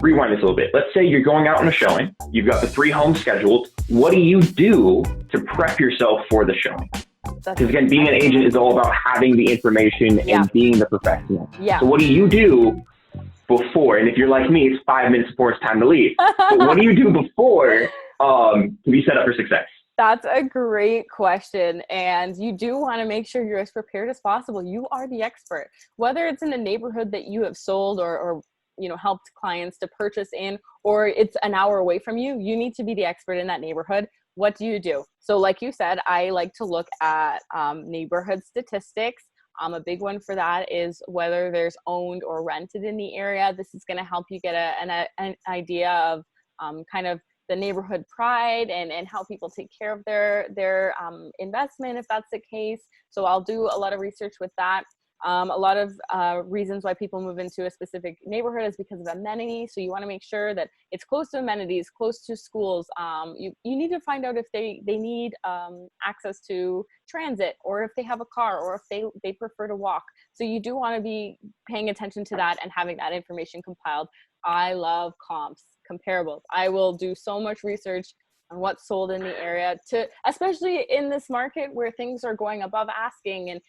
rewind this a little bit. Let's say you're going out on a showing. You've got the 3 homes scheduled. What do you do to prep yourself for the showing? Because again, being an agent is all about having the information and being the professional. So what do you do before? And if you're like me, it's 5 minutes before it's time to leave. But what do you do before to be set up for success? That's a great question. And you do want to make sure you're as prepared as possible. You are the expert. Whether it's in a neighborhood that you have sold or helped clients to purchase in, or it's an hour away from you, you need to be the expert in that neighborhood. What do you do? So like you said, I like to look at neighborhood statistics. A big one for that is whether there's owned or rented in the area. This is going to help you get an idea of kind of the neighborhood pride and how people take care of their investment, if that's the case. So I'll do a lot of research with that. A lot of reasons why people move into a specific neighborhood is because of amenities. So you want to make sure that it's close to amenities, close to schools. You need to find out if they need access to transit, or if they have a car, or if they prefer to walk. So you do want to be paying attention to that and having that information compiled. I love comps, comparables. I will do so much research on what's sold in the area, especially in this market where things are going above asking and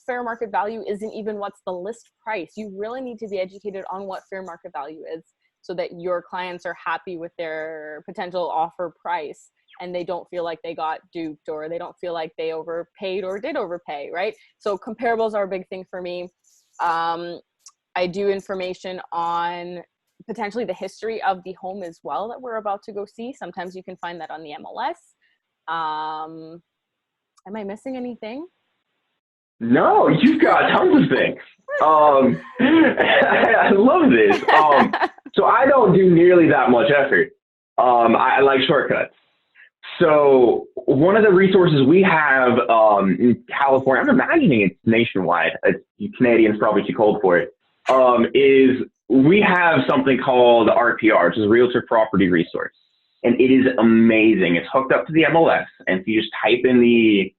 fair market value isn't even what's the list price. You really need to be educated on what fair market value is so that your clients are happy with their potential offer price and they don't feel like they got duped, or they don't feel like they overpaid or did overpay, right? So comparables are a big thing for me. I do information on potentially the history of the home as well that we're about to go see. Sometimes you can find that on the MLS. Am I missing anything? No, you've got tons of things. I love this. So I don't do nearly that much effort. I like shortcuts. So one of the resources we have in California, I'm imagining it's nationwide, Canadians probably too cold for it, is we have something called RPR, which is Realtor Property Resource. And it is amazing. It's hooked up to the MLS. And so you just type in the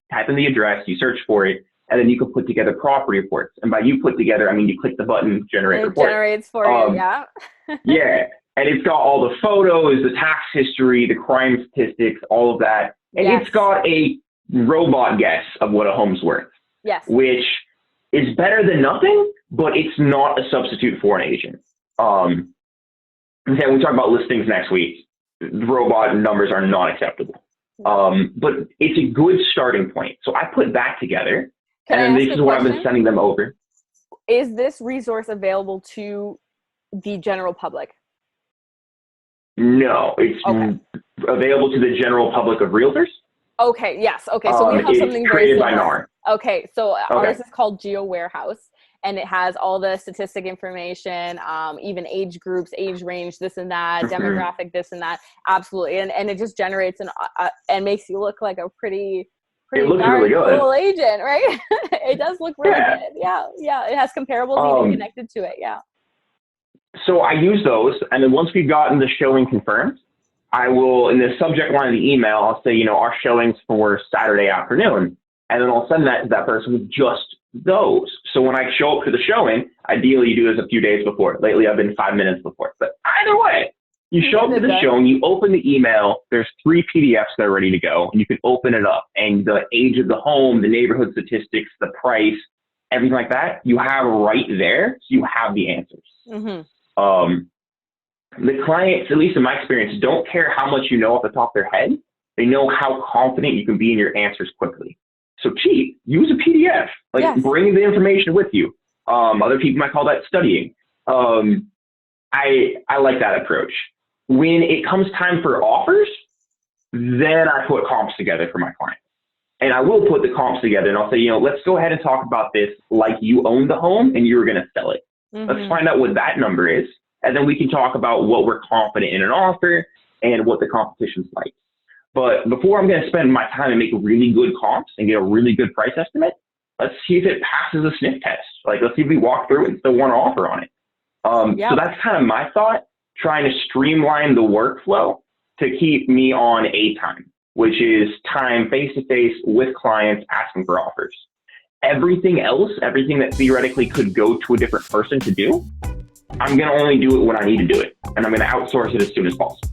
address, you search for it, and then you can put together property reports. And by you put together, I mean you click the button, generate report. It generates for you, yeah. Yeah. And it's got all the photos, the tax history, the crime statistics, all of that. And It's got a robot guess of what a home's worth. Yes. Which is better than nothing, but it's not a substitute for an agent. And we talk about listings next week. The robot numbers are not acceptable. But it's a good starting point. So I put that together. And then this is what I've been sending them over. Is this resource available to the general public? No, it's available to the general public of realtors. Okay, yes. Okay, so we have something very created by similar. NAR. Okay, so ours is called Geo Warehouse, and it has all the statistic information, even age groups, age range, this and that, demographic, this and that. Absolutely, and it just generates and makes you look like a pretty really good. Cool agent, right? It does look really good. Yeah. It has comparables even connected to it. Yeah. So I use those, and then once we've gotten the showing confirmed, I will, in the subject line of the email, I'll say, our showings for Saturday afternoon, and then I'll send that to that person with just those. So when I show up for the showing, ideally you do this a few days before. Lately I've been 5 minutes before, but either way, you show up to the showing, you open the email, there's 3 PDFs that are ready to go, and you can open it up, and the age of the home, the neighborhood statistics, the price, everything like that, you have right there, so you have the answers. Mm-hmm. The clients, at least in my experience, don't care how much you know off the top of their head. They know how confident you can be in your answers quickly. So cheat, use a PDF, bring the information with you. Other people might call that studying. I like that approach. When it comes time for offers, then I put comps together for my clients. And I will put the comps together and I'll say, let's go ahead and talk about this like you own the home and you're going to sell it. Mm-hmm. Let's find out what that number is. And then we can talk about what we're confident in an offer and what the competition's like. But before I'm going to spend my time and make really good comps and get a really good price estimate, let's see if it passes a sniff test. Let's see if we walk through it and still want to offer on it. So that's kind of my thought, trying to streamline the workflow to keep me on A time, which is time face-to-face with clients asking for offers. Everything else, everything that theoretically could go to a different person to do, I'm going to only do it when I need to do it. And I'm going to outsource it as soon as possible.